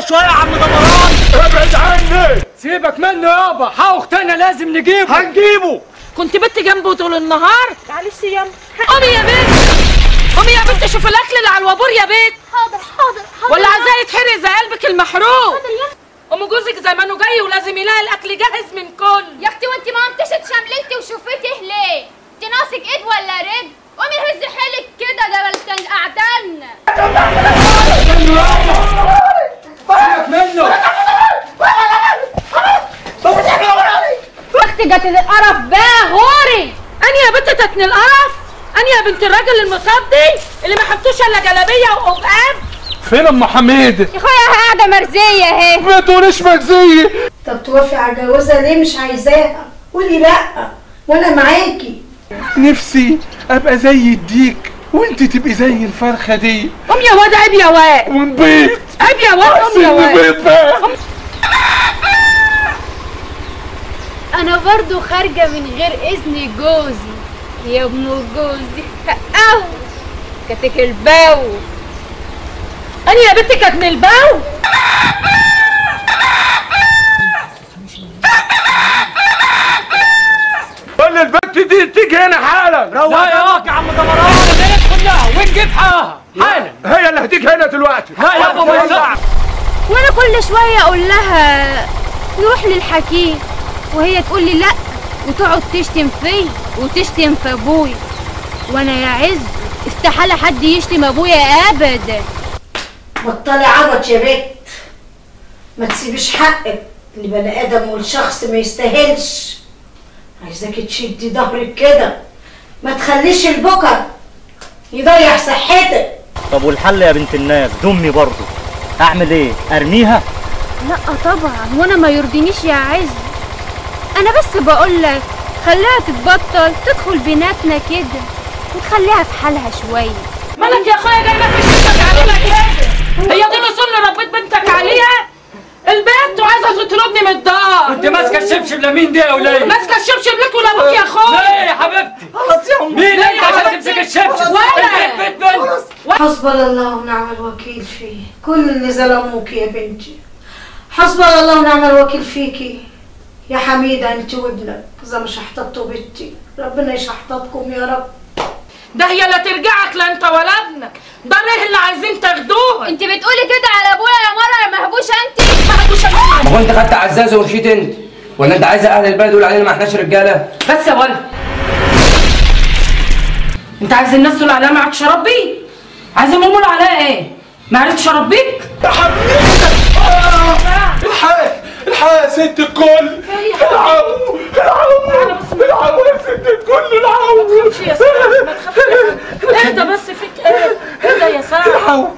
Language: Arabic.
شويه يا عم دمران. ابعد عني. سيبك منه يابا، اختنا لازم نجيبه. هنجيبه. كنت بنت جنبه طول النهار. معلش يا قومي يا بنت، قومي يا بنت شوفي الاكل اللي على الوابور يا بنت. حاضر ولا عايزاه يتحرق زي قلبك المحروق. حاضر يا ام جوزك زمانه جاي ولازم يلاقي الاكل جاهز من كل. يا اختي وانت ما قمتش اتشملتي وشوفتيه ليه؟ انت ناقصك ايد ولا رجل؟ قومي هزي حيلك كده جبل قعدنا. سيبك منه. اختي جت القرف بقى غوري. اني يا بنت تتني القرف، اني يا بنت الراجل المصدي اللي ما حطوش الا جلابيه وقبقاب. فين ام حميده؟ يا اخويا قاعده مرزيه اهي. ما تقوليش مرزيه. طب توافقي على جوازها ليه؟ مش عايزاها. قولي لا وانا معاكي. نفسي ابقى زي الديك وانت تبقي زي الفرخه دي. قوم يا واد، عيب يا واد، ونبيض. عيب يا واد، قوم يا واد. نبيض بقى. انا برضو خارجه من غير اذن جوزي يا ابن جوزي. اهو كتك الباو. اني يا بنت كانت من الباو. قول البنت دي تيجي هنا حالا. لا يا عم دمران، البنت كلها ونجيب حقها حالا. هي اللي هتيجي هنا دلوقتي. لا يابا ما ينفعش. وانا كل شويه اقول لها نروح للحكيم وهي تقول لي لا، وتقعد تشتم فيا وتشتم في ابويا. وانا يا عز استحاله حد يشتم ابويا ابدا. بطلي عبط يا بنت، ما تسيبيش حقك لبني ادم والشخص ما يستاهلش. عايزاكي تشدي ظهرك كده، ما تخليش البكا يضيع صحتك. طب والحل يا بنت الناس؟ دمي برضه اعمل ايه؟ ارميها؟ لا طبعا، وانا ما يرضينيش يا عز. انا بس بقول لك خليها تتبطل تدخل بيناتنا كده وتخليها في حالها شويه. مالك يا اخويا جاي في شفتك علينا كده؟ هي دي الاصول اللي ربيت بنتك عليها؟ البنت وعايزه تطردني من الدار. انت ماسكه الشبشب لمين دي يا وليه؟ ماسكه الشبشب لك ولا ابوك يا اخويا؟ ليه يا حبيبتي؟ خلاص يا امي. مين انت عشان تمسك الشبشب؟ ولا البيت بنت. حسبنا الله ونعم الوكيل فيه كل اللي ظلموك يا بنتي. حسبنا الله ونعم الوكيل فيكي يا حميده، انت وابنك اذا مش هحتطوا بنتي ربنا يشحططكم يا رب. ده هي لا ترجعك لا انت ولا ابنك، ده ليه اللي عايزين تاخدوها؟ انت بتقولي كده على ابويا يا مره يا مهبوشه انت؟ مهبوشه مين؟ ما هو انت خدت عزازه ومشيت انت، ولا انت عايزه اهل البلد يقولوا علينا ما احناش رجاله؟ بس يا ولد، انت عايز الناس تقول عليها ما عرفتش اربيه؟ عايزهم يقولوا عليها ايه؟ ما عرفتش اربيك؟ يا حبيبتي. الحق يا ست الكل. العبوا العبوا يا ست الكل. العبوا. ما تخافش يا سلام، ما تخافش. اهدى بس، فيك ايه؟ اهدى يا سلام.